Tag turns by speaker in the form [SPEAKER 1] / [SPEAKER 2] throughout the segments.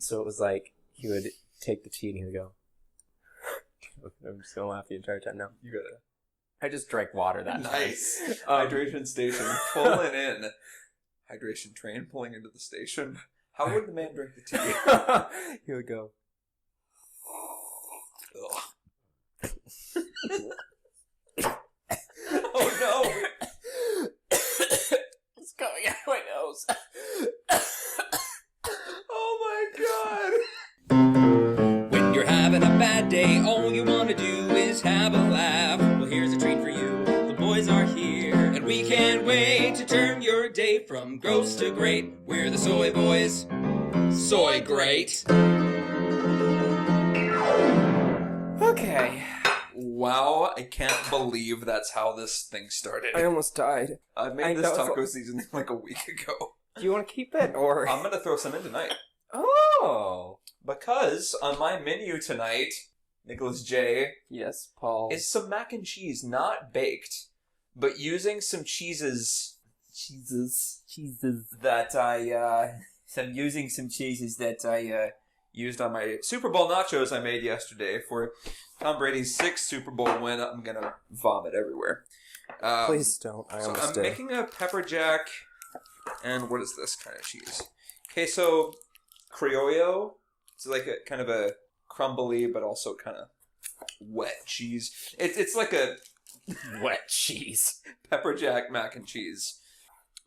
[SPEAKER 1] So it was like, he would take the tea and he would go... I'm just going to laugh the entire time now.
[SPEAKER 2] You gotta...
[SPEAKER 1] I just drank water that
[SPEAKER 2] Nice.
[SPEAKER 1] time.
[SPEAKER 2] Hydration station. Pulling in. Hydration train pulling into the station. How would the man drink the tea?
[SPEAKER 1] He would go...
[SPEAKER 2] Oh no!
[SPEAKER 1] It's coming out my nose.
[SPEAKER 2] Oh my god! When you're having a bad day, all you want to do is have a laugh. Well, here's a treat for you. The boys are here, and we can't wait to turn your day from gross to great. We're the Soy Boys. Soy Great.
[SPEAKER 1] Okay.
[SPEAKER 2] Wow, I can't believe that's how this thing started.
[SPEAKER 1] I almost died.
[SPEAKER 2] I made this taco seasoning like a week ago.
[SPEAKER 1] Do you want to keep it, or...?
[SPEAKER 2] I'm gonna throw some in tonight.
[SPEAKER 1] Oh!
[SPEAKER 2] Because on my menu tonight, Nicholas J.
[SPEAKER 1] Yes, Paul.
[SPEAKER 2] Is some mac and cheese, not baked, but using some cheeses that I used on my Super Bowl nachos I made yesterday for Tom Brady's 6th Super Bowl win. I'm gonna vomit everywhere.
[SPEAKER 1] Please don't.
[SPEAKER 2] I'm making a pepper jack, and what is this kind of cheese? Queso criollo. It's like a kind of a crumbly, but also kind of wet cheese. It's like a
[SPEAKER 1] wet cheese.
[SPEAKER 2] Pepper jack mac and cheese.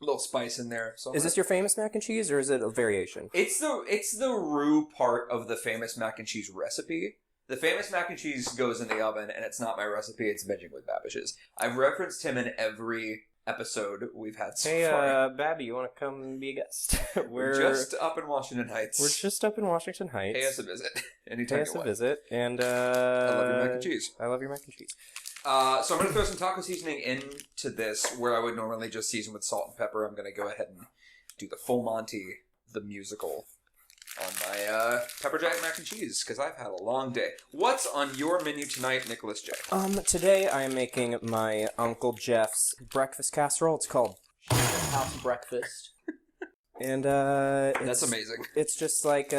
[SPEAKER 2] A little spice in there. So
[SPEAKER 1] is this your famous mac and cheese, or is it a variation?
[SPEAKER 2] It's the roux part of the famous mac and cheese recipe. The famous mac and cheese goes in the oven, and it's not my recipe. It's Binging with Babish's. I've referenced him in every episode we've had so far.
[SPEAKER 1] Hey, Babby, you want to come be a guest?
[SPEAKER 2] We're just up in Washington Heights.
[SPEAKER 1] We're just up in Washington Heights.
[SPEAKER 2] Pay us a visit. Anytime
[SPEAKER 1] Pay us a visit, and
[SPEAKER 2] I love your mac and cheese.
[SPEAKER 1] I love your mac and cheese.
[SPEAKER 2] So I'm going to throw some taco seasoning into this, where I would normally just season with salt and pepper. I'm going to go ahead and do the Full Monty, the musical, on my pepper jack mac and cheese, because I've had a long day. What's on your menu tonight, Nicholas J?
[SPEAKER 1] Today I am making my Uncle Jeff's breakfast casserole. It's called House Breakfast. And
[SPEAKER 2] that's amazing.
[SPEAKER 1] It's just like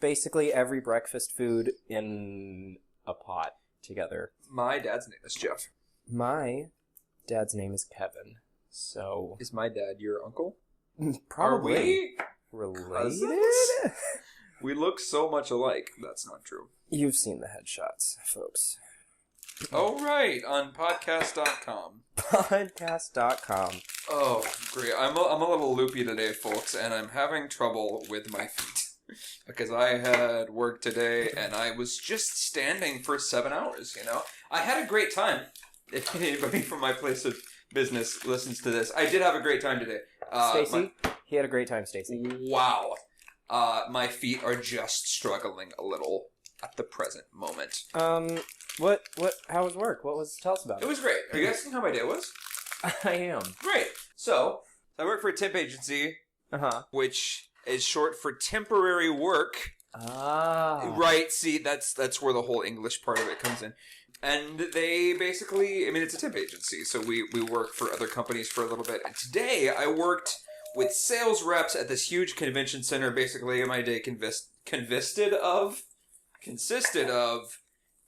[SPEAKER 1] basically every breakfast food in a pot together.
[SPEAKER 2] My dad's name is Jeff.
[SPEAKER 1] My dad's name is Kevin. So
[SPEAKER 2] is my dad your uncle?
[SPEAKER 1] Probably.
[SPEAKER 2] Are we
[SPEAKER 1] related?
[SPEAKER 2] Cousins? We look so much alike. That's not true.
[SPEAKER 1] You've seen the headshots, folks.
[SPEAKER 2] Oh, right. On podcast.com.
[SPEAKER 1] Podcast.com.
[SPEAKER 2] Oh, great. I'm a little loopy today, folks, and I'm having trouble with my feet. Because I had work today, and I was just standing for 7 hours, you know? I had a great time. If anybody from my place of business listens to this, I did have a great time today.
[SPEAKER 1] Stacy? He had a great time, Stacy.
[SPEAKER 2] Wow. My feet are just struggling a little at the present moment.
[SPEAKER 1] How was work? Tell us about it.
[SPEAKER 2] It was great. Are you asking how my day was?
[SPEAKER 1] I am.
[SPEAKER 2] Great. So, I work for a temp agency, which is short for temporary work.
[SPEAKER 1] Ah.
[SPEAKER 2] Right, see, that's where the whole English part of it comes in. And they basically, it's a temp agency, so we work for other companies for a little bit. And today, I worked with sales reps at this huge convention center. Basically, my day consisted of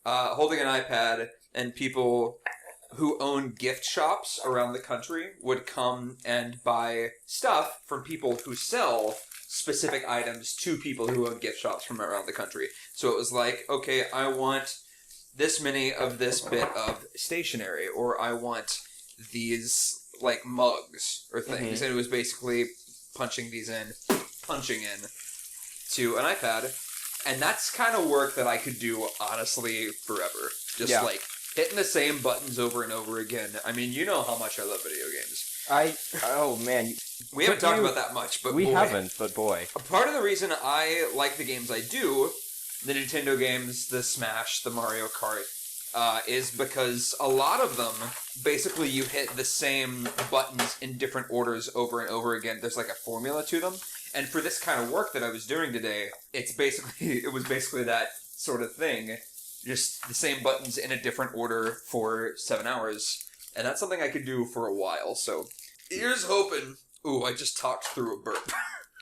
[SPEAKER 2] holding an iPad, and people who own gift shops around the country would come and buy stuff from people who sell specific items to people who own gift shops from around the country. So it was like, okay, I want this many of this bit of stationery, or I want these like mugs or things. And it was basically punching in to an iPad. And that's kind of work that I could do, honestly, forever. Just like hitting the same buttons over and over again. You know how much I love video games.
[SPEAKER 1] Oh man.
[SPEAKER 2] We haven't talked about that much, but
[SPEAKER 1] we haven't, but boy.
[SPEAKER 2] Part of the reason I like the games I do, the Nintendo games, the Smash, the Mario Kart, is because a lot of them, basically you hit the same buttons in different orders over and over again. There's like a formula to them. And for this kind of work that I was doing today, it was basically that sort of thing. Just the same buttons in a different order for 7 hours. And that's something I could do for a while. So, here's hoping. Ooh, I just talked through a burp.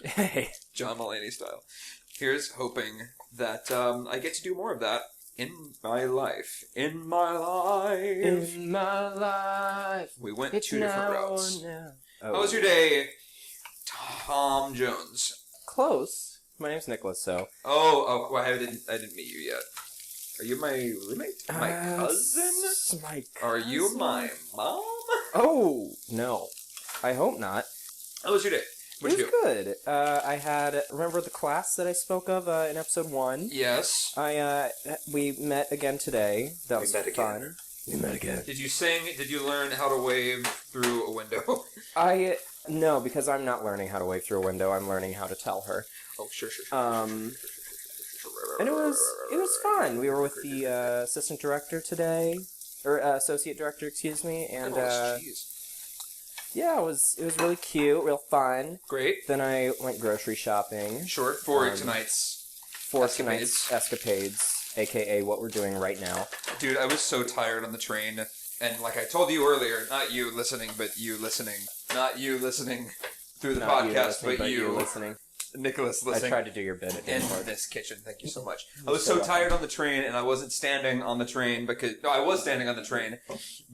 [SPEAKER 1] Hey.
[SPEAKER 2] John Mulaney style. Here's hoping that I get to do more of that in my life. In my life.
[SPEAKER 1] In my life.
[SPEAKER 2] We went
[SPEAKER 1] It's
[SPEAKER 2] 2 different
[SPEAKER 1] now
[SPEAKER 2] routes.
[SPEAKER 1] or now. Oh.
[SPEAKER 2] How was your day, Tom Jones?
[SPEAKER 1] Close. My name's Nicholas, so.
[SPEAKER 2] Oh, well, I didn't meet you yet. Are you my roommate? My cousin?
[SPEAKER 1] My cousin?
[SPEAKER 2] Are you my mom?
[SPEAKER 1] Oh, no. I hope not.
[SPEAKER 2] How was your day? What'd you do?
[SPEAKER 1] It was good. I had, remember the class that I spoke of in episode 1?
[SPEAKER 2] Yes.
[SPEAKER 1] We met again today. That was fun.
[SPEAKER 2] We met again. Did you sing? Did you learn how to wave through a window?
[SPEAKER 1] No, because I'm not learning how to wave through a window. I'm learning how to tell her.
[SPEAKER 2] Oh, sure.
[SPEAKER 1] And it was fun. We were with the assistant director today, or associate director, excuse me, and yeah, it was really cute, real fun.
[SPEAKER 2] Great.
[SPEAKER 1] Then I went grocery shopping.
[SPEAKER 2] Sure. For tonight's
[SPEAKER 1] escapades, aka what we're doing right now.
[SPEAKER 2] Dude, I was so tired on the train, and like I told you earlier, not you listening, but you listening, not you listening through the podcast, but you
[SPEAKER 1] listening.
[SPEAKER 2] Nicholas listening.
[SPEAKER 1] I tried to do your bit
[SPEAKER 2] in this kitchen. Thank you so much. I was so tired on the train, and I wasn't standing on the train because I was standing on the train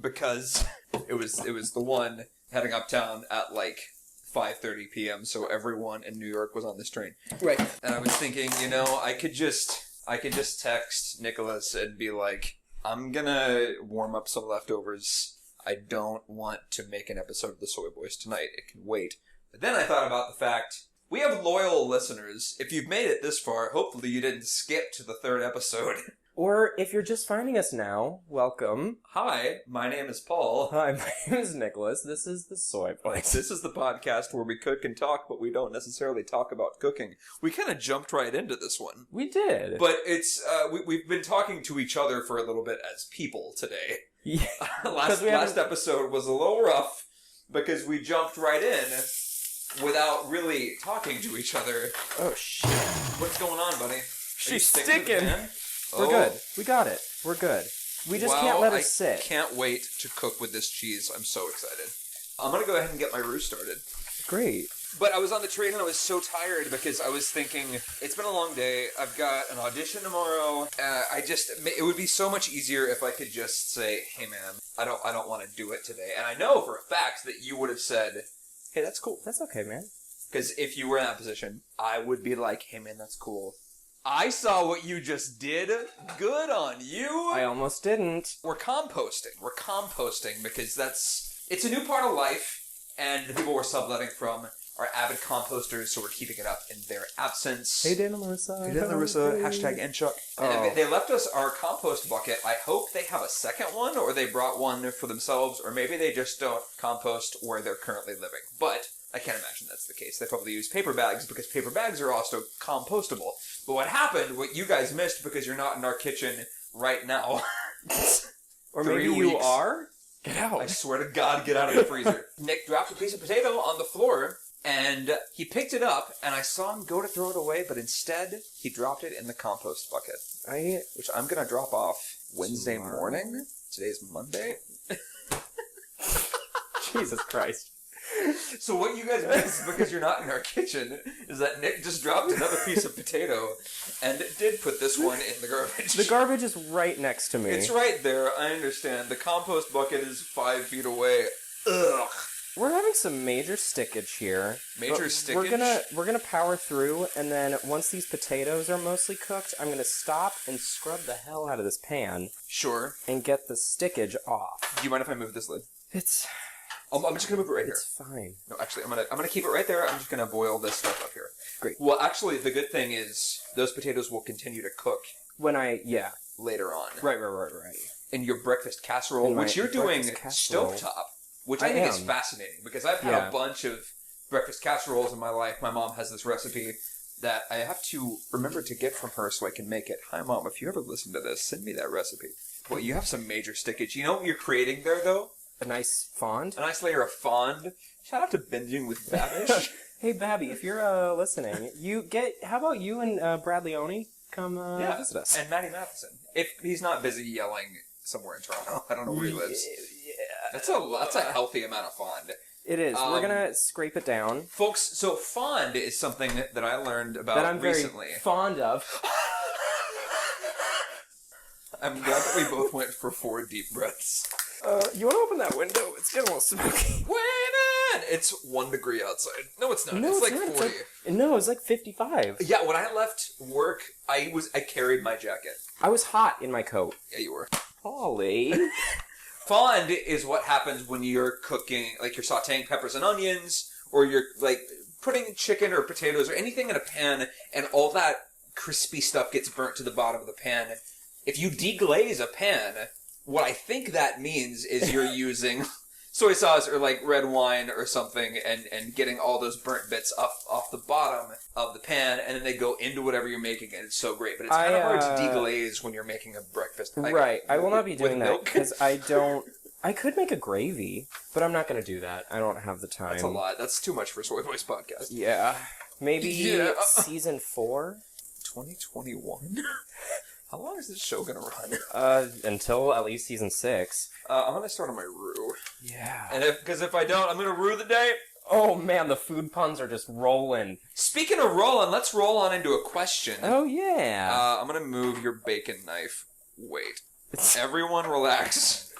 [SPEAKER 2] because it was the one heading uptown at like 5:30 p.m. So everyone in New York was on this train.
[SPEAKER 1] Right.
[SPEAKER 2] And I was thinking, I could just text Nicholas and be like, I'm gonna warm up some leftovers. I don't want to make an episode of the Soy Boys tonight. It can wait. But then I thought about the fact we have loyal listeners. If you've made it this far, hopefully you didn't skip to the 3rd episode.
[SPEAKER 1] Or if you're just finding us now, welcome.
[SPEAKER 2] Hi, my name is Paul.
[SPEAKER 1] Hi, my name is Nicholas. This is the Soy Boys.
[SPEAKER 2] This is the podcast where we cook and talk, but we don't necessarily talk about cooking. We kind of jumped right into this one.
[SPEAKER 1] We did.
[SPEAKER 2] But it's we've been talking to each other for a little bit as people today.
[SPEAKER 1] Yeah.
[SPEAKER 2] Last episode was a little rough because we jumped right in without really talking to each other.
[SPEAKER 1] Oh, shit.
[SPEAKER 2] What's going on, buddy?
[SPEAKER 1] She's sticking.
[SPEAKER 2] We're
[SPEAKER 1] good. We got it. We're good. We just can't let her sit.
[SPEAKER 2] I can't wait to cook with this cheese. I'm so excited. I'm going to go ahead and get my roux started.
[SPEAKER 1] Great.
[SPEAKER 2] But I was on the train and I was so tired because I was thinking, it's been a long day. I've got an audition tomorrow. It would be so much easier if I could just say, hey man, I don't want to do it today. And I know for a fact that you would have said, hey, that's cool.
[SPEAKER 1] That's okay, man.
[SPEAKER 2] Because if you were in that position, I would be like, hey man, that's cool. I saw what you just did. Good on you.
[SPEAKER 1] I almost didn't.
[SPEAKER 2] We're composting because it's a new part of life, and the people we're subletting from are avid composters, so we're keeping it up in their absence.
[SPEAKER 1] Hey, Dan and Larissa.
[SPEAKER 2] Hey, Dan and Larissa. Hashtag NChuck. And they left us our compost bucket. I hope they have a second one, or they brought one for themselves, or maybe they just don't compost where they're currently living. But I can't imagine that's the case. They probably use paper bags because paper bags are also compostable. But what happened, what you guys missed because you're not in our kitchen right now.
[SPEAKER 1] Or maybe you are? Get out.
[SPEAKER 2] I swear to God, get out of the freezer. Nick dropped a piece of potato on the floor, and he picked it up, and I saw him go to throw it away, but instead, he dropped it in the compost bucket. Which I'm going to drop off Wednesday morning. Today's Monday.
[SPEAKER 1] Jesus Christ.
[SPEAKER 2] So what you guys missed, because you're not in our kitchen, is that Nick just dropped another piece of potato and did put this one in the garbage.
[SPEAKER 1] The garbage is right next to me.
[SPEAKER 2] It's right there, I understand. The compost bucket is 5 feet away. Ugh.
[SPEAKER 1] We're having some major stickage here.
[SPEAKER 2] Major stickage?
[SPEAKER 1] We're gonna power through, and then once these potatoes are mostly cooked, I'm gonna stop and scrub the hell out of this pan.
[SPEAKER 2] Sure.
[SPEAKER 1] And get the stickage off.
[SPEAKER 2] Do you mind if I move this lid? I'm just gonna move it right here.
[SPEAKER 1] It's fine.
[SPEAKER 2] No, actually, I'm gonna keep it right there. I'm just gonna boil this stuff up here.
[SPEAKER 1] Great.
[SPEAKER 2] Well, actually, the good thing is those potatoes will continue to cook later on.
[SPEAKER 1] Right.
[SPEAKER 2] In your breakfast casserole, which you're doing stovetop, which I think is fascinating because I've had a bunch of breakfast casseroles in my life. My mom has this recipe that I have to remember to get from her so I can make it. Hi, Mom. If you ever listen to this, send me that recipe. Well, you have some major stickage. You know what you're creating there, though?
[SPEAKER 1] A nice fond?
[SPEAKER 2] A nice layer of fond. Shout out to Binging with Babish.
[SPEAKER 1] Hey, Babby, if you're listening, how about you and Brad Leone come visit us?
[SPEAKER 2] And Matty Matheson. If he's not busy yelling somewhere in Toronto. I don't know where he lives.
[SPEAKER 1] Yeah.
[SPEAKER 2] That's a healthy amount of fond.
[SPEAKER 1] It is. We're gonna scrape it down.
[SPEAKER 2] Folks, so fond is something that I learned about
[SPEAKER 1] That I'm
[SPEAKER 2] recently.
[SPEAKER 1] very fond of.
[SPEAKER 2] I'm glad that we both went for 4 deep breaths.
[SPEAKER 1] You want to open that window? It's getting a little smoky.
[SPEAKER 2] Women! It's 1 degree outside. No, it's not.
[SPEAKER 1] No,
[SPEAKER 2] it's like
[SPEAKER 1] not.
[SPEAKER 2] 40.
[SPEAKER 1] No, it's like 55.
[SPEAKER 2] Yeah, when I left work, I carried my jacket.
[SPEAKER 1] I was hot in my coat.
[SPEAKER 2] Yeah, you were.
[SPEAKER 1] Holly.
[SPEAKER 2] Fond is what happens when you're cooking, like you're sauteing peppers and onions, or you're like putting chicken or potatoes or anything in a pan, and all that crispy stuff gets burnt to the bottom of the pan. If you deglaze a pan, what I think that means is you're using soy sauce or like red wine or something and getting all those burnt bits off the bottom of the pan, and then they go into whatever you're making, and it's so great. But it's kind of hard to deglaze when you're making a breakfast.
[SPEAKER 1] Right. I will not be doing that
[SPEAKER 2] milk.
[SPEAKER 1] because I don't... I could make a gravy, but I'm not going to do that. I don't have the time.
[SPEAKER 2] That's a lot. That's too much for Soy Boys podcast.
[SPEAKER 1] Yeah. Maybe season 4?
[SPEAKER 2] 2021? How long is this show gonna run?
[SPEAKER 1] Until at least season 6.
[SPEAKER 2] I'm gonna start on my roux.
[SPEAKER 1] Yeah.
[SPEAKER 2] And if I don't, I'm gonna rue the day.
[SPEAKER 1] Oh man, the food puns are just rolling.
[SPEAKER 2] Speaking of rolling, let's roll on into a question.
[SPEAKER 1] Oh yeah.
[SPEAKER 2] I'm gonna move your bacon knife. Wait. Everyone relax.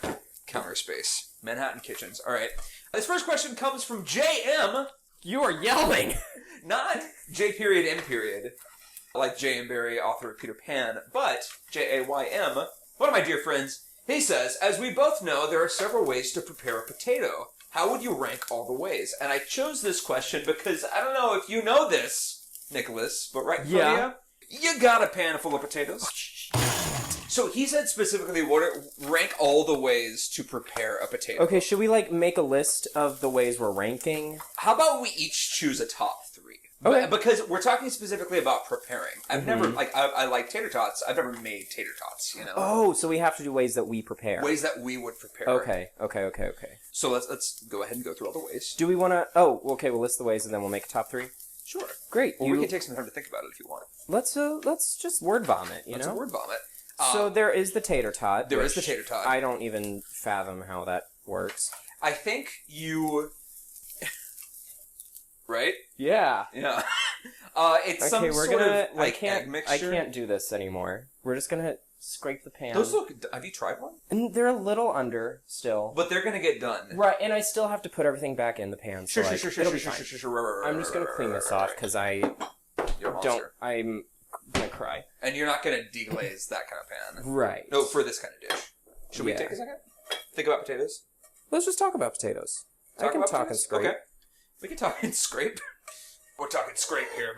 [SPEAKER 2] Counter space. Manhattan Kitchens. Alright. This first question comes from J.M.
[SPEAKER 1] You are yelling!
[SPEAKER 2] Not J period M period. Like J.M. Barrie, author of Peter Pan, but J.A.Y.M., one of my dear friends, he says, as we both know, there are several ways to prepare a potato. How would you rank all the ways? And I chose this question because I don't know if you know this, Nicholas, but right in front of you got a pan full of potatoes. So he said specifically, rank all the ways to prepare a potato.
[SPEAKER 1] Okay, should we make a list of the ways we're ranking?
[SPEAKER 2] How about we each choose a top 3?
[SPEAKER 1] Okay.
[SPEAKER 2] Because we're talking specifically about preparing. I've never, I like tater tots. I've never made tater tots, you know?
[SPEAKER 1] Oh, so we have to do ways that we prepare.
[SPEAKER 2] Ways that we would prepare.
[SPEAKER 1] Okay.
[SPEAKER 2] So let's go ahead and go through all the ways.
[SPEAKER 1] Do we want to... we'll list the ways and then we'll make a top 3?
[SPEAKER 2] Sure.
[SPEAKER 1] Great.
[SPEAKER 2] Well, we can take some time to think about it if you want.
[SPEAKER 1] Let's just word vomit, you know?
[SPEAKER 2] Let's word vomit.
[SPEAKER 1] So there is the tater tot.
[SPEAKER 2] There is the tater tot.
[SPEAKER 1] I don't even fathom how that works.
[SPEAKER 2] I think you... Right?
[SPEAKER 1] Yeah.
[SPEAKER 2] Yeah. It's some sort of egg mixture.
[SPEAKER 1] I can't do this anymore. We're just gonna scrape the pan.
[SPEAKER 2] Those look... Have you tried one?
[SPEAKER 1] And they're a little under still.
[SPEAKER 2] But they're gonna get done.
[SPEAKER 1] Right, and I still have to put everything back in the pan. So
[SPEAKER 2] Sure.
[SPEAKER 1] it'll be fine. I'm just gonna clean this off because
[SPEAKER 2] You're a monster.
[SPEAKER 1] I'm gonna cry.
[SPEAKER 2] And you're not gonna deglaze that kind of pan.
[SPEAKER 1] Right.
[SPEAKER 2] No, for this kind of dish. Should we take a second? Think about potatoes?
[SPEAKER 1] Let's just talk about potatoes. I can talk and scrape.
[SPEAKER 2] Okay. We can talk and scrape. We're talking scrape here.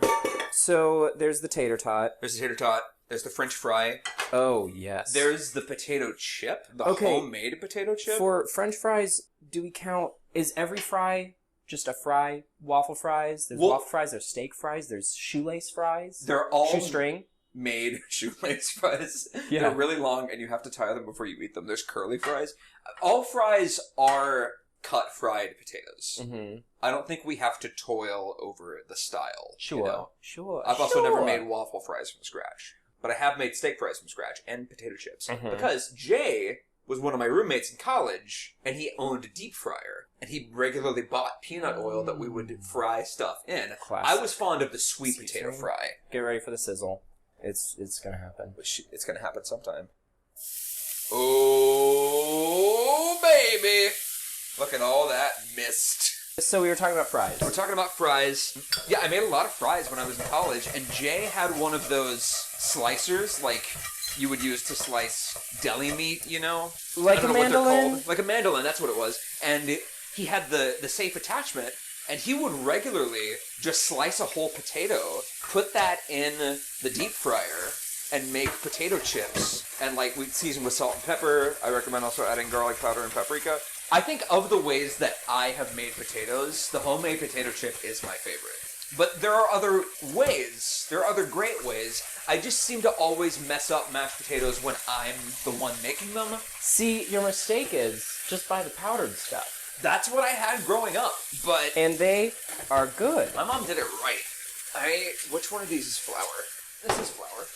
[SPEAKER 1] So, there's the tater tot.
[SPEAKER 2] There's the tater tot. There's the French fry.
[SPEAKER 1] Oh, yes.
[SPEAKER 2] There's the potato chip. The homemade potato chip.
[SPEAKER 1] For French fries, do we count... Is every fry just a fry? Waffle fries? There's waffle fries, there's steak fries, there's shoelace fries.
[SPEAKER 2] They're all...
[SPEAKER 1] Shoestring.
[SPEAKER 2] Made shoelace fries.
[SPEAKER 1] Yeah.
[SPEAKER 2] They're really long and you have to tie them before you eat them. There's curly fries. All fries are cut fried potatoes.
[SPEAKER 1] Mm-hmm.
[SPEAKER 2] I don't think we have to toil over the style.
[SPEAKER 1] Sure.
[SPEAKER 2] You know?
[SPEAKER 1] Sure.
[SPEAKER 2] I've also never made waffle fries from scratch. But I have made steak fries from scratch and potato chips.
[SPEAKER 1] Mm-hmm.
[SPEAKER 2] Because Jay was one of my roommates in college, and he owned a deep fryer. And he regularly bought peanut oil that we would fry stuff in.
[SPEAKER 1] Classic.
[SPEAKER 2] I was fond of the sweet potato fry.
[SPEAKER 1] Get ready for the sizzle. It's gonna happen.
[SPEAKER 2] It's gonna happen sometime. Oh, baby! Look at all that mist.
[SPEAKER 1] So we were talking about fries.
[SPEAKER 2] We're talking about fries. Yeah, I made a lot of fries when I was in college, and Jay had one of those slicers, like you would use to slice deli meat, you know?
[SPEAKER 1] Like
[SPEAKER 2] I don't
[SPEAKER 1] a
[SPEAKER 2] know what they're
[SPEAKER 1] mandolin?
[SPEAKER 2] called. Like a mandolin, that's what it was. And he had the safe attachment, and he would regularly just slice a whole potato, put that in the deep fryer, and make potato chips. And like we'd season with salt and pepper. I recommend also adding garlic powder and paprika. I think of the ways that I have made potatoes, the homemade potato chip is my favorite. But there are other ways. There are other great ways. I just seem to always mess up mashed potatoes when I'm the one making them.
[SPEAKER 1] See, your mistake is just buy the powdered stuff.
[SPEAKER 2] That's what I had growing up, but...
[SPEAKER 1] And they are good.
[SPEAKER 2] My mom did it right. Which one of these is flour? This is flour.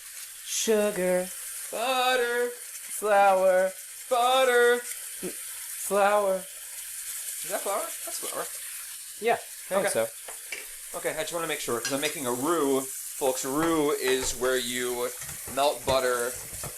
[SPEAKER 1] Sugar.
[SPEAKER 2] Butter.
[SPEAKER 1] Flour.
[SPEAKER 2] Butter.
[SPEAKER 1] Flour.
[SPEAKER 2] Is that flour? That's flour.
[SPEAKER 1] Yeah, I think so.
[SPEAKER 2] Okay, I just want to make sure, because I'm making a roux. Folks, roux is where you melt butter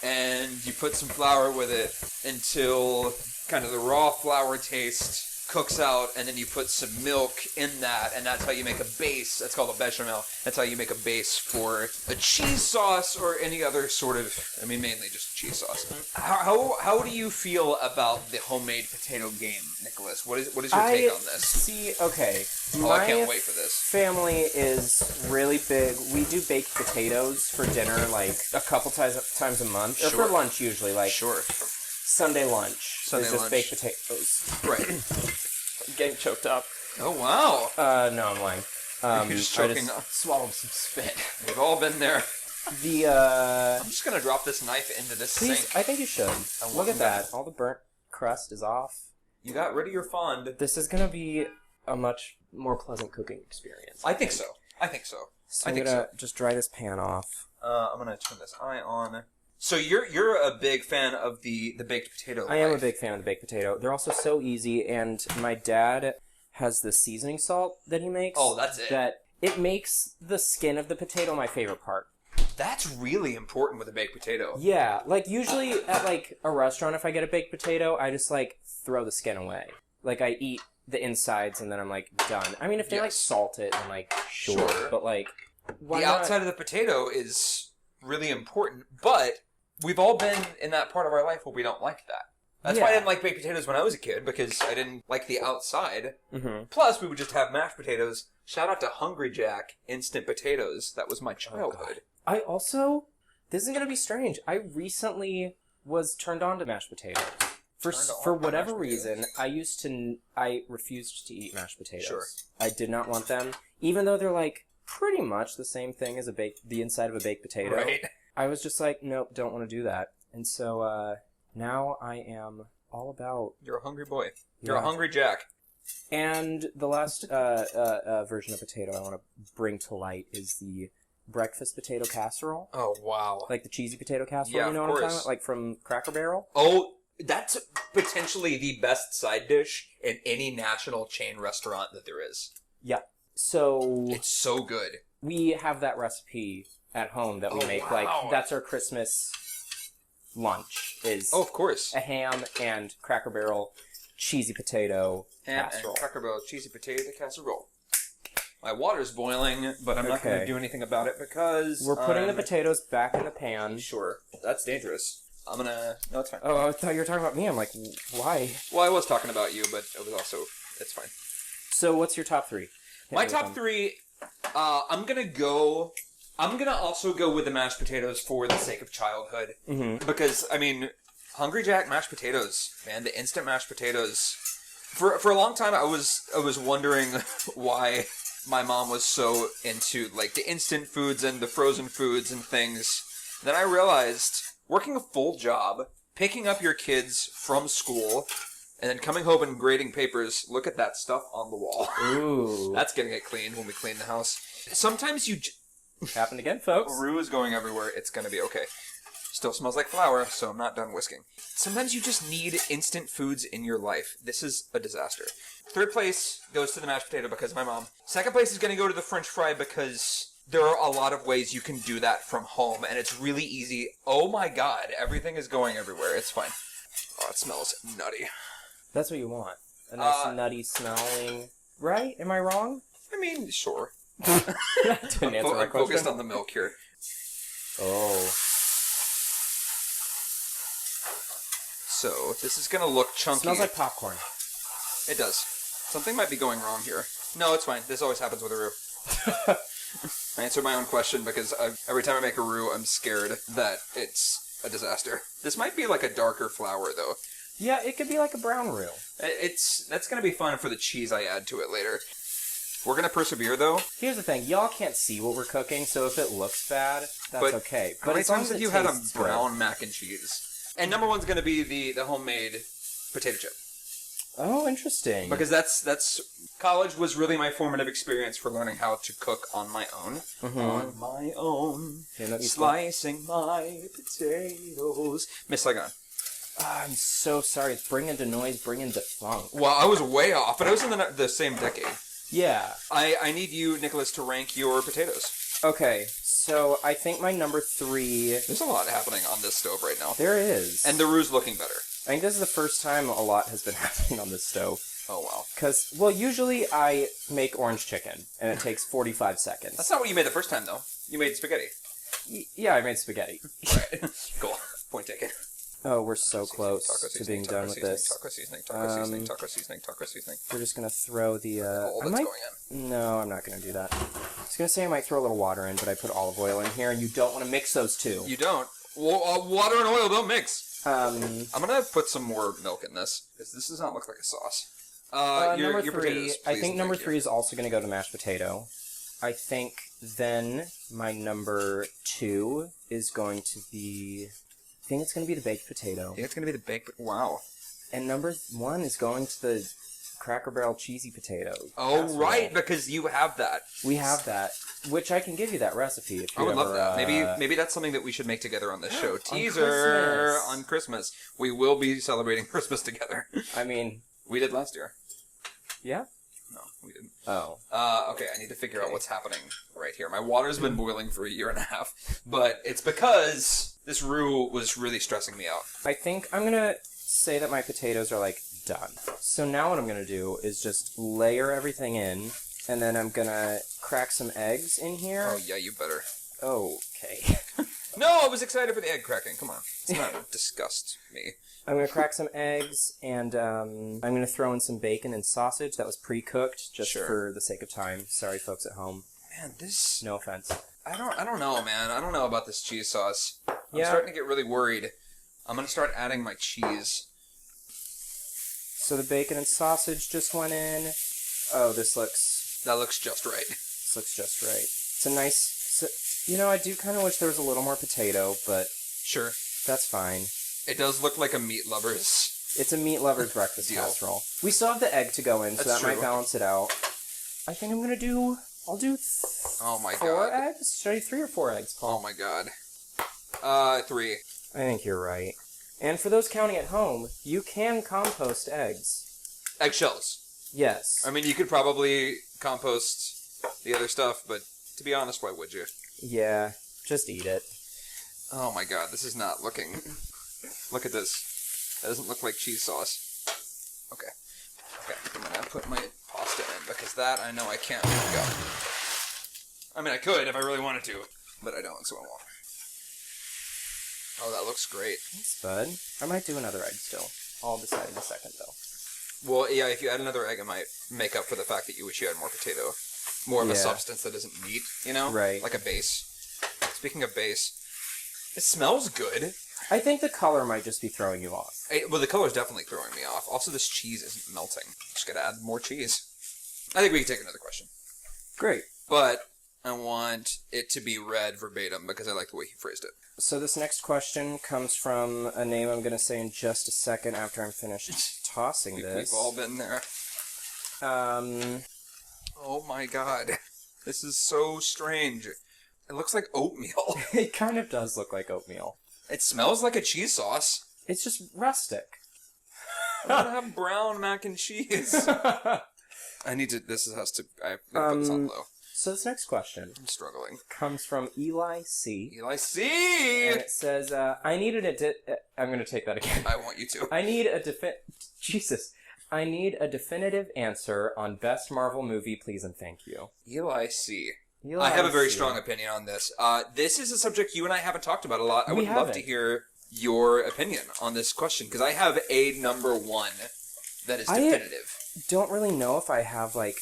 [SPEAKER 2] and you put some flour with it until kind of the raw flour taste cooks out, and then you put some milk in that, and that's how you make a base. That's called a bechamel. That's how you make a base for a cheese sauce or any other sort of, I mean, mainly just cheese sauce. How do you feel about the homemade potato game, Nicholas? What is your take on this?
[SPEAKER 1] See, okay.
[SPEAKER 2] I can't wait for this.
[SPEAKER 1] Family is really big. We do baked potatoes for dinner, like, a couple times a month. Or for lunch, usually, like...
[SPEAKER 2] Sure.
[SPEAKER 1] Sunday lunch.
[SPEAKER 2] Sunday
[SPEAKER 1] is just
[SPEAKER 2] lunch.
[SPEAKER 1] baked potatoes.
[SPEAKER 2] Right.
[SPEAKER 1] I'm getting choked up.
[SPEAKER 2] Oh, wow.
[SPEAKER 1] No, I'm lying.
[SPEAKER 2] You're just choking up.
[SPEAKER 1] Swallowed some spit.
[SPEAKER 2] We've all been there.
[SPEAKER 1] I'm
[SPEAKER 2] just going to drop this knife into this
[SPEAKER 1] please,
[SPEAKER 2] sink.
[SPEAKER 1] I think you should. Look at that. All the burnt crust is off.
[SPEAKER 2] You got rid of your fond.
[SPEAKER 1] This is going to be a much more pleasant cooking experience.
[SPEAKER 2] I think so.
[SPEAKER 1] So I'm going to just dry this pan off.
[SPEAKER 2] I'm going to turn this eye on. So you're a big fan of the baked potato.
[SPEAKER 1] I am a big fan of the baked potato. They're also so easy, and my dad has this seasoning salt that he makes.
[SPEAKER 2] Oh, that's it.
[SPEAKER 1] That it makes the skin of the potato my favorite part.
[SPEAKER 2] That's really important with a baked potato.
[SPEAKER 1] Yeah, like usually at like a restaurant, if I get a baked potato, I just like throw the skin away. Like I eat the insides and then I'm like done. I mean, if they like salt it, then like sure. But like
[SPEAKER 2] the outside of the potato is really important, but we've all been in that part of our life where we don't like that. That's why I didn't like baked potatoes when I was a kid, because I didn't like the outside. Mm-hmm. Plus, we would just have mashed potatoes. Shout out to Hungry Jack Instant Potatoes. That was my childhood.
[SPEAKER 1] I also, this is going to be strange, I recently was turned on to mashed potatoes. For whatever reason, I refused to eat mashed potatoes.
[SPEAKER 2] Sure.
[SPEAKER 1] I did not want them, even though they're like pretty much the same thing as the inside of a baked potato.
[SPEAKER 2] Right.
[SPEAKER 1] I was just like, nope, don't want to do that. And so, now I am all about...
[SPEAKER 2] You're a hungry boy. You're a hungry Jack.
[SPEAKER 1] And the last version of potato I want to bring to light is the breakfast potato casserole.
[SPEAKER 2] Oh, wow.
[SPEAKER 1] Like the cheesy potato casserole,
[SPEAKER 2] yeah,
[SPEAKER 1] you know
[SPEAKER 2] what
[SPEAKER 1] I'm talking about? Like from Cracker Barrel?
[SPEAKER 2] Oh, that's potentially the best side dish in any national chain restaurant that there is.
[SPEAKER 1] Yeah. So...
[SPEAKER 2] It's so good.
[SPEAKER 1] We have that recipe at home that we make.
[SPEAKER 2] Wow.
[SPEAKER 1] Like, that's our Christmas lunch, is...
[SPEAKER 2] Oh, of course.
[SPEAKER 1] A ham and Cracker Barrel cheesy potato casserole.
[SPEAKER 2] And Cracker Barrel cheesy potato casserole. My water's boiling, but I'm not going to do anything about it because...
[SPEAKER 1] We're putting the potatoes back in the pan.
[SPEAKER 2] Sure. That's dangerous. I'm going to... No, it's fine.
[SPEAKER 1] Oh, I thought you were talking about me. I'm like, why?
[SPEAKER 2] Well, I was talking about you, but it was also... It's fine.
[SPEAKER 1] So what's your top three?
[SPEAKER 2] My top three... I'm going to also go with the mashed potatoes for the sake of childhood. Mm-hmm. Because, I mean, Hungry Jack mashed potatoes, man, the instant mashed potatoes. For a long time, I was wondering why my mom was so into, like, the instant foods and the frozen foods and things. Then I realized, working a full job, picking up your kids from school, and then coming home and grading papers, look at that stuff on the wall.
[SPEAKER 1] Ooh.
[SPEAKER 2] That's gonna get cleaned when we clean the house. Sometimes you...
[SPEAKER 1] Happened again, folks.
[SPEAKER 2] Roux is going everywhere. It's gonna be okay. Still smells like flour, so I'm not done whisking. Sometimes you just need instant foods in your life. This is a disaster. Third place goes to the mashed potato because of my mom. Second place is gonna go to the French fry because there are a lot of ways you can do that from home, and it's really easy. Oh my god, everything is going everywhere. It's fine. Oh, it smells nutty.
[SPEAKER 1] That's what you want. A nice nutty smelling... Right? Am I wrong?
[SPEAKER 2] I mean, sure.
[SPEAKER 1] Didn't answer my
[SPEAKER 2] I'm
[SPEAKER 1] question.
[SPEAKER 2] focused on the milk here.
[SPEAKER 1] Oh.
[SPEAKER 2] So, this is gonna look chunky.
[SPEAKER 1] Smells like popcorn.
[SPEAKER 2] It does. Something might be going wrong here. No, it's fine. This always happens with a roux. I answered my own question because every time I make a roux, I'm scared that it's a disaster. This might be like a darker flour, though.
[SPEAKER 1] Yeah, it could be like a brown roux.
[SPEAKER 2] That's gonna be fun for the cheese I add to it later. We're gonna persevere, though.
[SPEAKER 1] Here's the thing: y'all can't see what we're cooking, so if it looks bad, that's okay.
[SPEAKER 2] But as long as you had a brown mac and cheese, and number one's gonna be the homemade potato chip.
[SPEAKER 1] Oh, interesting.
[SPEAKER 2] Because that's college was really my formative experience for learning how to cook on my own. Mm-hmm. On my own, slicing my potatoes. Miss Saigon.
[SPEAKER 1] I'm so sorry. It's Bring Into Noise, Bring Into Funk.
[SPEAKER 2] Well, I was way off, but I was in the same decade.
[SPEAKER 1] Yeah.
[SPEAKER 2] I need you, Nicholas, to rank your potatoes.
[SPEAKER 1] Okay, so I think my number 3...
[SPEAKER 2] There's a lot happening on this stove right now.
[SPEAKER 1] There is.
[SPEAKER 2] And the roux's looking better.
[SPEAKER 1] I think this is the first time a lot has been happening on this stove.
[SPEAKER 2] Oh, wow.
[SPEAKER 1] Because, well, usually I make orange chicken, and it takes 45 seconds.
[SPEAKER 2] That's not what you made the first time, though. You made spaghetti.
[SPEAKER 1] Yeah, I made spaghetti.
[SPEAKER 2] Right. Cool. Point taken.
[SPEAKER 1] Oh, we're so close to being done with this.
[SPEAKER 2] Taco seasoning, taco seasoning, taco seasoning, taco seasoning.
[SPEAKER 1] We're just going to throw the...
[SPEAKER 2] All that's going in.
[SPEAKER 1] No, I'm not going to do that. I was going to say I might throw a little water in, but I put olive oil in here, and you don't want to mix those two.
[SPEAKER 2] You don't. Water and oil don't mix.
[SPEAKER 1] I'm
[SPEAKER 2] going to put some more milk in this, because this does not look like a sauce.
[SPEAKER 1] Number
[SPEAKER 2] your
[SPEAKER 1] 3,
[SPEAKER 2] potatoes,
[SPEAKER 1] I think
[SPEAKER 2] please,
[SPEAKER 1] number
[SPEAKER 2] thank
[SPEAKER 1] 3
[SPEAKER 2] you.
[SPEAKER 1] is also going to go to mashed potato. I think then my number 2 is going to be... I think it's going to be the baked potato.
[SPEAKER 2] I think it's going to be the baked... Wow.
[SPEAKER 1] And number 1 is going to the Cracker Barrel cheesy potato.
[SPEAKER 2] Oh,
[SPEAKER 1] casserole.
[SPEAKER 2] right, because you have that.
[SPEAKER 1] We have that, which I can give you that recipe if you
[SPEAKER 2] I would
[SPEAKER 1] ever,
[SPEAKER 2] love that. Maybe that's something that we should make together on this show. Teaser
[SPEAKER 1] Christmas.
[SPEAKER 2] on Christmas. We will be celebrating Christmas together.
[SPEAKER 1] I mean...
[SPEAKER 2] We did last year.
[SPEAKER 1] Yeah?
[SPEAKER 2] No, we didn't.
[SPEAKER 1] Oh.
[SPEAKER 2] Okay, I need to figure out what's happening right here. My water's been boiling for a year and a half, but it's because this roux was really stressing me out.
[SPEAKER 1] I think I'm going to say that my potatoes are, like, done. So now what I'm going to do is just layer everything in, and then I'm going to crack some eggs in here.
[SPEAKER 2] Oh, yeah, you better.
[SPEAKER 1] Okay.
[SPEAKER 2] No, I was excited for the egg cracking. Come on. It's not disgust me.
[SPEAKER 1] I'm going to crack some eggs, and I'm going to throw in some bacon and sausage that was pre-cooked, just for the sake of time. Sorry, folks at home.
[SPEAKER 2] Man, this...
[SPEAKER 1] No offense.
[SPEAKER 2] I don't know, man. I don't know about this cheese sauce. I'm
[SPEAKER 1] Yeah.
[SPEAKER 2] starting to get really worried. I'm going to start adding my cheese.
[SPEAKER 1] So the bacon and sausage just went in. Oh, this looks...
[SPEAKER 2] That looks just right.
[SPEAKER 1] This looks just right. It's a nice... You know, I do kind of wish there was a little more potato, but...
[SPEAKER 2] Sure.
[SPEAKER 1] That's fine.
[SPEAKER 2] It does look like a meat lover's...
[SPEAKER 1] It's a meat lover's breakfast
[SPEAKER 2] Deal.
[SPEAKER 1] casserole. We still have the egg to go in, so
[SPEAKER 2] That's
[SPEAKER 1] that might
[SPEAKER 2] true.
[SPEAKER 1] balance it out. I think I'm going to do... I'll do
[SPEAKER 2] Oh my
[SPEAKER 1] 4
[SPEAKER 2] god.
[SPEAKER 1] eggs? Should I do 3 or 4 eggs, Paul?
[SPEAKER 2] Oh my god. 3.
[SPEAKER 1] I think you're right. And for those counting at home, you can compost eggs.
[SPEAKER 2] Eggshells.
[SPEAKER 1] Yes.
[SPEAKER 2] I mean, you could probably compost the other stuff, but to be honest, why would you?
[SPEAKER 1] Yeah, just eat it.
[SPEAKER 2] Oh my god, this is not looking... Look at this. That doesn't look like cheese sauce. Okay. Okay, I'm gonna put my pasta in, because that I know I can't pick up. I mean, I could if I really wanted to, but I don't, so I won't. Oh, that looks great.
[SPEAKER 1] Thanks, bud. I might do another egg still. I'll decide in a second, though.
[SPEAKER 2] Well, yeah, if you add another egg, it might make up for the fact that you wish you had more potato. More of a
[SPEAKER 1] Yeah.
[SPEAKER 2] substance that isn't meat, you know?
[SPEAKER 1] Right.
[SPEAKER 2] Like a base. Speaking of base, it smells good.
[SPEAKER 1] I think the color might just be throwing you off.
[SPEAKER 2] Well, the color's definitely throwing me off. Also, this cheese isn't melting. Just gotta add more cheese. I think we can take another question.
[SPEAKER 1] Great.
[SPEAKER 2] But I want it to be read verbatim because I like the way he phrased it.
[SPEAKER 1] So this next question comes from a name I'm going to say in just a second after I'm finished tossing this.
[SPEAKER 2] We've all been there. Oh my god. This is so strange. It looks like oatmeal.
[SPEAKER 1] It kind of does look like oatmeal.
[SPEAKER 2] It smells like a cheese sauce.
[SPEAKER 1] It's just rustic.
[SPEAKER 2] I want to have brown mac and cheese. I need to... This has to... I have to put this on low.
[SPEAKER 1] So this next question
[SPEAKER 2] I'm struggling.
[SPEAKER 1] comes from Eli C.
[SPEAKER 2] Eli C!
[SPEAKER 1] And it says, I needed I'm going to take that again.
[SPEAKER 2] I want you to.
[SPEAKER 1] I need a Jesus. I need a definitive answer on best Marvel movie, please and thank you.
[SPEAKER 2] Eli C.
[SPEAKER 1] Eli
[SPEAKER 2] I have a very
[SPEAKER 1] C.
[SPEAKER 2] strong opinion on this. This is a subject you and I haven't talked about a lot. I
[SPEAKER 1] We
[SPEAKER 2] would love to
[SPEAKER 1] haven't.
[SPEAKER 2] hear your opinion on this question, because I have a number one that is definitive.
[SPEAKER 1] Don't really know if I have, like,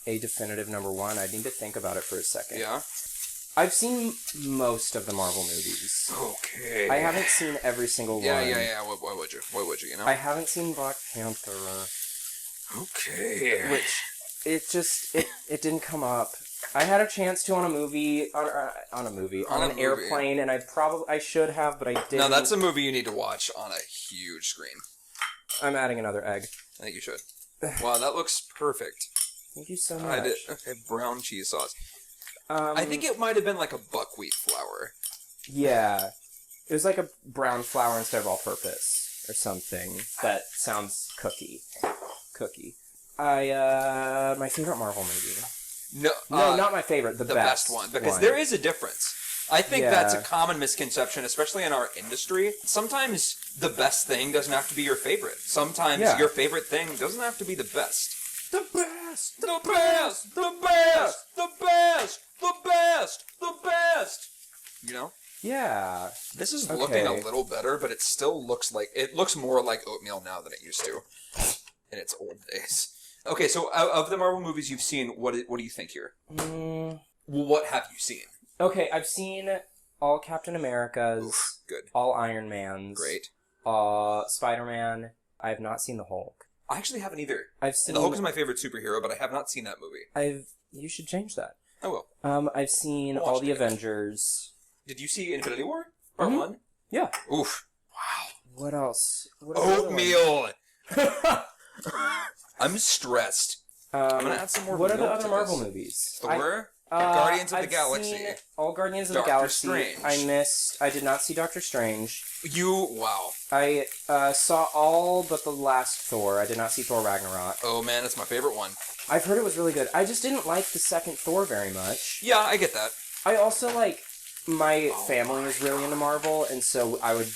[SPEAKER 1] a definitive number one. I need to think about it for a second.
[SPEAKER 2] Yeah?
[SPEAKER 1] I've seen most of the Marvel movies.
[SPEAKER 2] Okay.
[SPEAKER 1] I haven't seen every single
[SPEAKER 2] Yeah,
[SPEAKER 1] one.
[SPEAKER 2] yeah. Why would you? Why would you, you know?
[SPEAKER 1] I haven't seen Black Panther,
[SPEAKER 2] Okay.
[SPEAKER 1] which, it didn't come up. I had a chance to on a movie, on an airplane, and I should have, but I didn't.
[SPEAKER 2] No, that's a movie you need to watch on a huge screen.
[SPEAKER 1] I'm adding another egg.
[SPEAKER 2] I think you should. Wow, that looks perfect.
[SPEAKER 1] Thank you so
[SPEAKER 2] I
[SPEAKER 1] much.
[SPEAKER 2] did. Okay, brown cheese sauce. I think it might have been like a buckwheat flour.
[SPEAKER 1] Yeah. It was like a brown flour instead of all-purpose. or something. That sounds cookie. My favorite Marvel movie.
[SPEAKER 2] No,
[SPEAKER 1] not my favorite. The best
[SPEAKER 2] one, because there is a difference. I think that's a common misconception, especially in our industry. Sometimes the best thing doesn't have to be your favorite. Sometimes your favorite thing doesn't have to be the best. The best! The best! The best! The best! The best! The best! You know?
[SPEAKER 1] Yeah.
[SPEAKER 2] This is looking a little better, but it still looks like... It looks more like oatmeal now than it used to in its old days. Okay, so of the Marvel movies you've seen, what do you think here? What have you seen?
[SPEAKER 1] Okay, I've seen all Captain Americas.
[SPEAKER 2] Oof, good.
[SPEAKER 1] All Iron Mans.
[SPEAKER 2] Great.
[SPEAKER 1] Spider-Man. I have not seen the Hulk.
[SPEAKER 2] I actually haven't either.
[SPEAKER 1] I've seen...
[SPEAKER 2] The Hulk is my favorite superhero, but I have not seen that movie.
[SPEAKER 1] You should change that.
[SPEAKER 2] I will.
[SPEAKER 1] I've seen all the Avengers.
[SPEAKER 2] Did you see Infinity War? Part 1?
[SPEAKER 1] Yeah.
[SPEAKER 2] Oof. Wow.
[SPEAKER 1] What else?
[SPEAKER 2] Oatmeal! I'm stressed. I'm gonna add some more.
[SPEAKER 1] What are the other Marvel movies?
[SPEAKER 2] Thor? Guardians of the Galaxy.
[SPEAKER 1] Seen all Guardians of the
[SPEAKER 2] Doctor
[SPEAKER 1] Galaxy.
[SPEAKER 2] Strange.
[SPEAKER 1] I did not see Doctor Strange.
[SPEAKER 2] Wow.
[SPEAKER 1] I saw all but the last Thor. I did not see Thor Ragnarok.
[SPEAKER 2] Oh man, it's my favorite one.
[SPEAKER 1] I've heard it was really good. I just didn't like the second Thor very much.
[SPEAKER 2] Yeah, I get that.
[SPEAKER 1] I also my family is really into Marvel, and so I would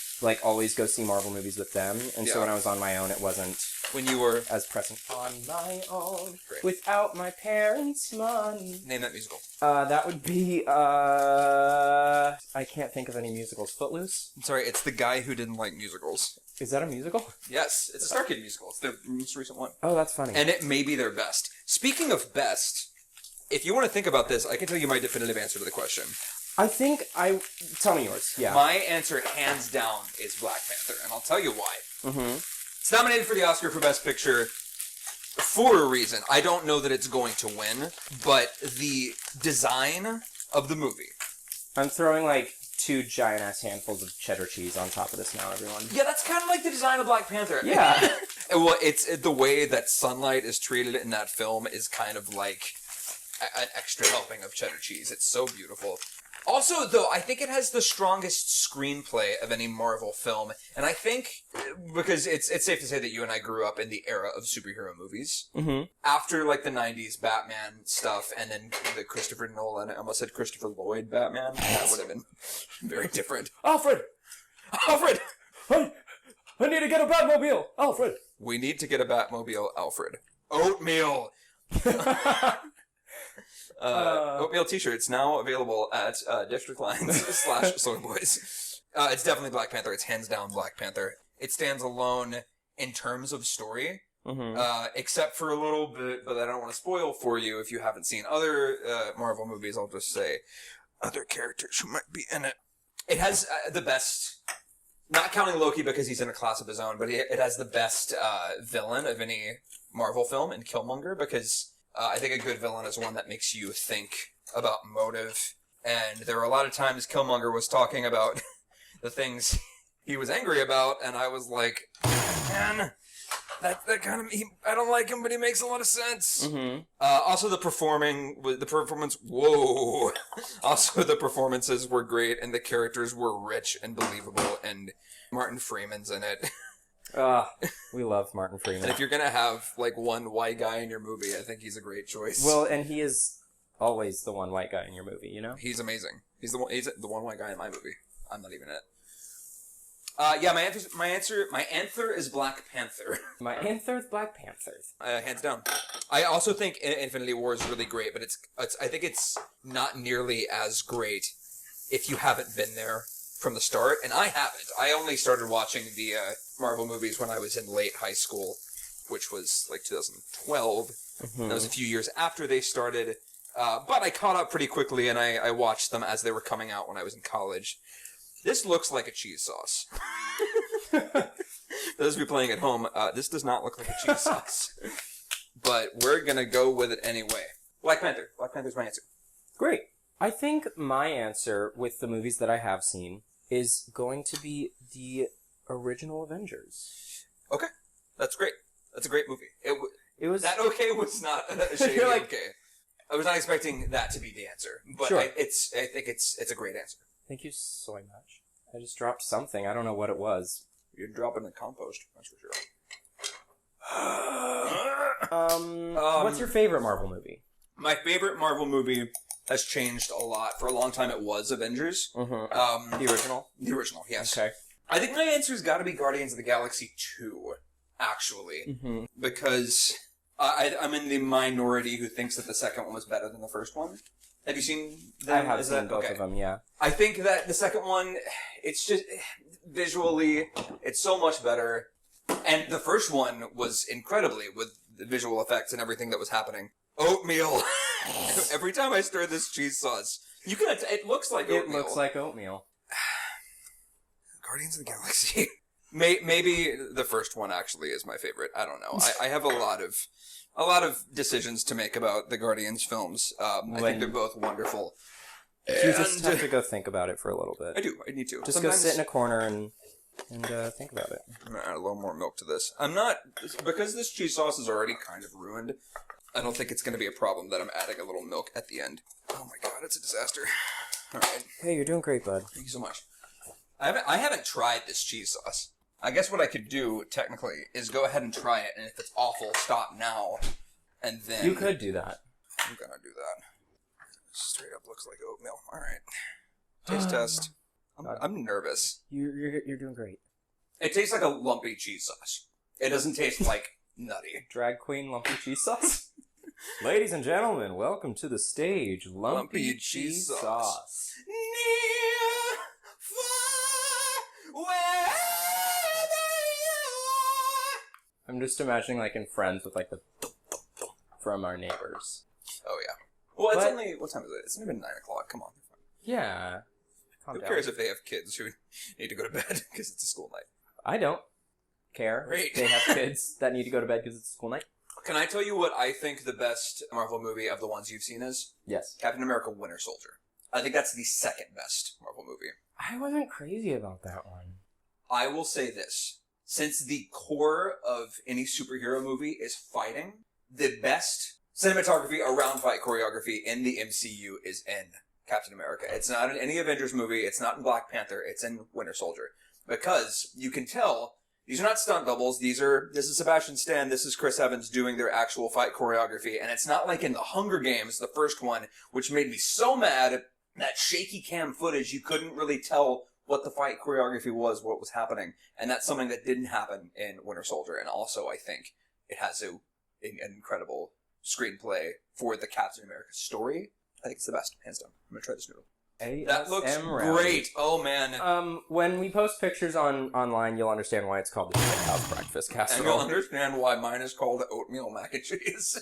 [SPEAKER 1] always go see Marvel movies with them. And so when I was on my own, it wasn't
[SPEAKER 2] when you were
[SPEAKER 1] as present. On my own, without my parents' money.
[SPEAKER 2] Name that musical.
[SPEAKER 1] That would be I can't think of any musicals. Footloose?
[SPEAKER 2] I'm sorry, it's the guy who didn't like musicals.
[SPEAKER 1] Is that a musical?
[SPEAKER 2] Yes, it's a Star Kid musical. It's their most recent one.
[SPEAKER 1] Oh, that's funny.
[SPEAKER 2] And it may be their best. Speaking of best, if you want to think about this, I can tell you my definitive answer to the question.
[SPEAKER 1] Tell me yours, yeah.
[SPEAKER 2] My answer, hands down, is Black Panther, and I'll tell you why.
[SPEAKER 1] Mm-hmm.
[SPEAKER 2] It's nominated for the Oscar for Best Picture for a reason. I don't know that it's going to win, but the design of the movie.
[SPEAKER 1] I'm throwing, 2 giant-ass handfuls of cheddar cheese on top of this now, everyone.
[SPEAKER 2] Yeah, that's kind of like the design of Black Panther.
[SPEAKER 1] Yeah.
[SPEAKER 2] Well, it's the way that sunlight is treated in that film is kind of like an extra helping of cheddar cheese. It's so beautiful. Also, though, I think it has the strongest screenplay of any Marvel film, and I think, because it's safe to say that you and I grew up in the era of superhero movies.
[SPEAKER 1] Mm-hmm.
[SPEAKER 2] After, the 90s Batman stuff, and then the Christopher Nolan, I almost said Christopher Lloyd Batman. That would have been very different. Alfred! I need to get a Batmobile! Alfred! We need to get a Batmobile, Alfred. Oatmeal! Oatmeal t-shirts now available at District Lines / Soy Boys. It's definitely Black Panther. It's hands down Black Panther. It stands alone in terms of story, except for a little bit, but I don't want to spoil for you if you haven't seen other Marvel movies. I'll just say other characters who might be in it. It has the best, not counting Loki because he's in a class of his own, but it has the best villain of any Marvel film in Killmonger, because I think a good villain is one that makes you think about motive. And there were a lot of times Killmonger was talking about the things he was angry about, and I was like, man, that kind of, I don't like him, but he makes a lot of sense.
[SPEAKER 1] Mm-hmm.
[SPEAKER 2] Also the performance, whoa. Also the performances were great, and the characters were rich and believable, and Martin Freeman's in it.
[SPEAKER 1] We love Martin Freeman.
[SPEAKER 2] And if you're gonna have, one white guy in your movie, I think he's a great choice.
[SPEAKER 1] Well, and he is always the one white guy in your movie, you know?
[SPEAKER 2] He's amazing. He's the one white guy in my movie. I'm not even in it. Yeah, my answer is Black Panther.
[SPEAKER 1] My answer is Black Panther.
[SPEAKER 2] Hands down. I also think Infinity War is really great, but I think it's not nearly as great if you haven't been there from the start, and I haven't. I only started watching the Marvel movies when I was in late high school, which was 2012. Mm-hmm. That was a few years after they started, but I caught up pretty quickly, and I watched them as they were coming out when I was in college. This looks like a cheese sauce. Those of you playing at home, this does not look like a cheese sauce, but we're gonna go with it anyway. Black Panther. Black Panther's my answer.
[SPEAKER 1] Great. I think my answer with the movies that I have seen is going to be the original Avengers.
[SPEAKER 2] Okay. That's great. That's a great movie.
[SPEAKER 1] It was...
[SPEAKER 2] That okay was not a shady okay. I was not expecting that to be the answer, but sure. I think it's a great answer.
[SPEAKER 1] Thank you so much. I just dropped something. I don't know what it was.
[SPEAKER 2] You'd drop it in the compost, that's for sure.
[SPEAKER 1] What's your favorite Marvel movie?
[SPEAKER 2] My favorite Marvel movie has changed a lot. For a long time, it was Avengers.
[SPEAKER 1] Mm-hmm. The original?
[SPEAKER 2] The original, yes.
[SPEAKER 1] Okay.
[SPEAKER 2] I think my answer's got to be Guardians of the Galaxy 2, actually.
[SPEAKER 1] Mm-hmm.
[SPEAKER 2] Because I'm in the minority who thinks that the second one was better than the first one. Have you seen them?
[SPEAKER 1] I have seen both of them, yeah.
[SPEAKER 2] I think that the second one, it's just, visually, it's so much better. And the first one was incredibly, with the visual effects and everything that was happening. Oatmeal. Every time I stir this cheese sauce, you can. It looks like oatmeal.
[SPEAKER 1] It looks like oatmeal.
[SPEAKER 2] Guardians of the Galaxy. Maybe the first one actually is my favorite. I don't know. I have a lot of decisions to make about the Guardians films. I think they're both wonderful.
[SPEAKER 1] You just have to go think about it for a little bit.
[SPEAKER 2] I do. I need to.
[SPEAKER 1] Just go sit in a corner and think about it.
[SPEAKER 2] I'm gonna add a little more milk to this. I'm not, because this cheese sauce is already kind of ruined, I don't think it's going to be a problem that I'm adding a little milk at the end. Oh my god, it's a disaster. Alright.
[SPEAKER 1] Hey, you're doing great, bud.
[SPEAKER 2] Thank you so much. I haven't tried this cheese sauce. I guess what I could do, technically, is go ahead and try it, and if it's awful, stop now, and then...
[SPEAKER 1] You could do that.
[SPEAKER 2] I'm gonna do that. Straight up looks like oatmeal. Alright. Taste test. I'm nervous.
[SPEAKER 1] You're doing great.
[SPEAKER 2] It tastes like a lumpy cheese sauce. It doesn't taste like nutty.
[SPEAKER 1] Drag queen lumpy cheese sauce? Ladies and gentlemen, welcome to the stage, Lumpy Cheese Sauce.
[SPEAKER 2] Near, far, wherever you are.
[SPEAKER 1] I'm just imagining, like, in Friends with, like, the from our neighbors.
[SPEAKER 2] Oh, yeah. Well, it's only... What time is it? It's not even 9 o'clock. Come on.
[SPEAKER 1] Yeah.
[SPEAKER 2] Who cares if they have kids who need to go to bed because it's a school night?
[SPEAKER 1] I don't care.
[SPEAKER 2] Great.
[SPEAKER 1] They have kids that need to go to bed because it's a school night.
[SPEAKER 2] Can I tell you what I think the best Marvel movie of the ones you've seen is?
[SPEAKER 1] Yes.
[SPEAKER 2] Captain America Winter Soldier. I think that's the second best Marvel movie.
[SPEAKER 1] I wasn't crazy about that one.
[SPEAKER 2] I will say this. Since the core of any superhero movie is fighting, the best cinematography around fight choreography in the MCU is in Captain America. It's not in any Avengers movie. It's not in Black Panther. It's in Winter Soldier. Because you can tell these are not stunt doubles. This is Sebastian Stan. This is Chris Evans doing their actual fight choreography. And it's not like in The Hunger Games, the first one, which made me so mad. That shaky cam footage, you couldn't really tell what the fight choreography was, what was happening. And that's something that didn't happen in Winter Soldier. And also, I think it has an incredible screenplay for the Captain America story. I think it's the best, hands down. I'm gonna try this noodle. That looks great. Oh man.
[SPEAKER 1] When we post pictures online, you'll understand why it's called the House Breakfast Casserole.
[SPEAKER 2] And you'll understand why mine is called oatmeal mac and cheese.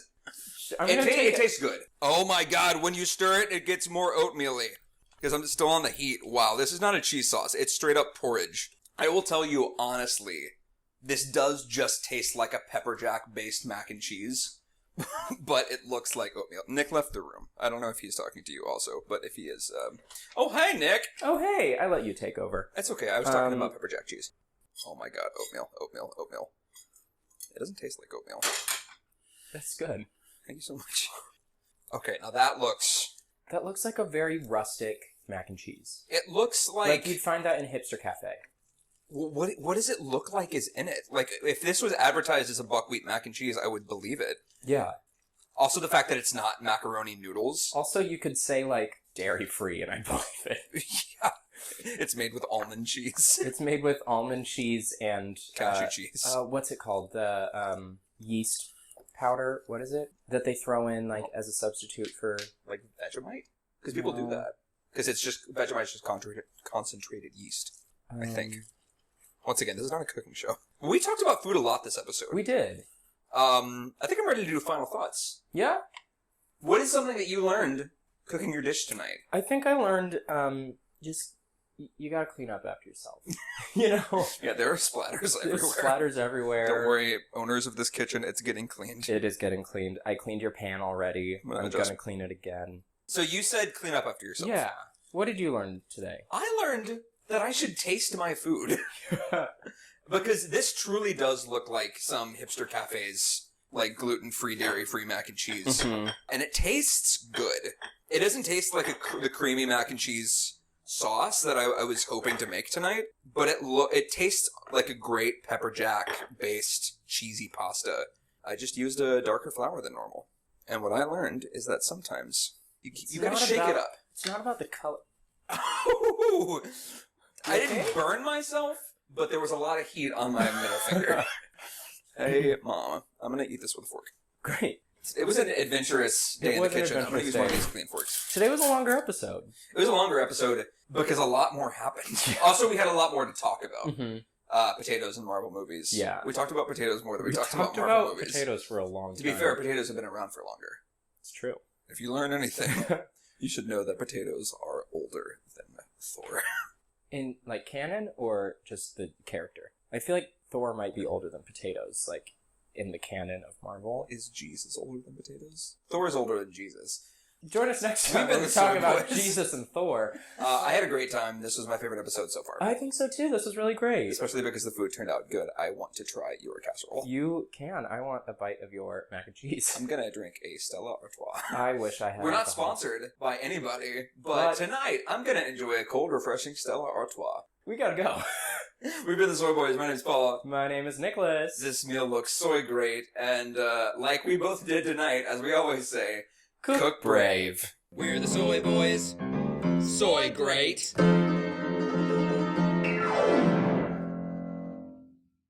[SPEAKER 2] It tastes good. Oh my god, when you stir it, it gets more oatmeal-y. Because I'm still on the heat. Wow, this is not a cheese sauce. It's straight up porridge. I will tell you honestly, this does just taste like a pepper jack based mac and cheese. But it looks like oatmeal. Nick left the room. I don't know if he's talking to you also, but if he is, Oh, hi, Nick!
[SPEAKER 1] Oh, hey! I let you take over.
[SPEAKER 2] That's okay. I was talking about pepper jack cheese. Oh my god, oatmeal. It doesn't taste like oatmeal.
[SPEAKER 1] That's good.
[SPEAKER 2] Thank you so much. Okay, now that looks...
[SPEAKER 1] That looks like a very rustic mac and cheese.
[SPEAKER 2] It looks like...
[SPEAKER 1] Like you'd find that in a hipster cafe.
[SPEAKER 2] What does it look like is in it? Like, if this was advertised as a buckwheat mac and cheese, I would believe it.
[SPEAKER 1] Yeah.
[SPEAKER 2] Also, the fact that it's not macaroni noodles.
[SPEAKER 1] Also, you could say, like, dairy-free, and I'd believe it.
[SPEAKER 2] Yeah. It's made with almond cheese.
[SPEAKER 1] It's made with almond cheese and...
[SPEAKER 2] cashew cheese.
[SPEAKER 1] What's it called? The, yeast powder? What is it? That they throw in, like, as a substitute for...
[SPEAKER 2] Like Vegemite? Because people do that. Because it's just... Vegemite's just concentrated yeast, I think. Once again, this is not a cooking show. We talked about food a lot this episode.
[SPEAKER 1] We did.
[SPEAKER 2] I think I'm ready to do final thoughts.
[SPEAKER 1] Yeah?
[SPEAKER 2] What is something that you learned cooking your dish tonight?
[SPEAKER 1] I think I learned, just, you gotta clean up after yourself. You know?
[SPEAKER 2] Yeah, there are splatters everywhere.
[SPEAKER 1] There's splatters everywhere.
[SPEAKER 2] Don't worry, owners of this kitchen, it's getting cleaned.
[SPEAKER 1] It is getting cleaned. I cleaned your pan already. I'm gonna clean it again.
[SPEAKER 2] So you said clean up after yourself.
[SPEAKER 1] Yeah. What did you learn today?
[SPEAKER 2] I learned that I should taste my food. Because this truly does look like some hipster cafes, like gluten-free, dairy-free mac and cheese. Mm-hmm. And it tastes good. It doesn't taste like the creamy mac and cheese sauce that I was hoping to make tonight, but it tastes like a great pepper jack based cheesy pasta. I just used a darker flour than normal. And what I learned is that sometimes you gotta shake it up.
[SPEAKER 1] It's not about the color.
[SPEAKER 2] I didn't burn myself, but there was a lot of heat on my middle finger. Hey, Mom, I'm gonna eat this with a fork.
[SPEAKER 1] Great.
[SPEAKER 2] It was an adventurous day in the kitchen. I'm gonna use one of these clean forks.
[SPEAKER 1] Today was a longer episode.
[SPEAKER 2] It was a longer episode because a lot more happened. Also, we had a lot more to talk about. Potatoes and Marvel movies.
[SPEAKER 1] Yeah.
[SPEAKER 2] We talked about potatoes more than we talked about Marvel movies.
[SPEAKER 1] Potatoes for a long time.
[SPEAKER 2] To be fair, potatoes have been around for longer.
[SPEAKER 1] It's true.
[SPEAKER 2] If you learn anything, you should know that potatoes are older than Thor.
[SPEAKER 1] In, like, canon or just the character? I feel like Thor might be older than potatoes, like, in the canon of Marvel.
[SPEAKER 2] Is Jesus older than potatoes? Thor is older than Jesus.
[SPEAKER 1] Join us next time when we talk about Jesus and Thor.
[SPEAKER 2] I had a great time. This was my favorite episode so far.
[SPEAKER 1] I think so too. This was really great.
[SPEAKER 2] Especially because the food turned out good. I want to try your casserole.
[SPEAKER 1] You can. I want a bite of your mac and cheese.
[SPEAKER 2] I'm going to drink a Stella Artois.
[SPEAKER 1] I wish I had.
[SPEAKER 2] We're not sponsored by anybody, but tonight I'm going to enjoy a cold, refreshing Stella Artois.
[SPEAKER 1] We gotta go.
[SPEAKER 2] We've been the Soy Boys. My name's Paul.
[SPEAKER 1] My name is Nicholas.
[SPEAKER 2] This meal looks so great, and like we both did tonight, as we always say, cook brave.
[SPEAKER 3] We're the Soy Boys. Soy great.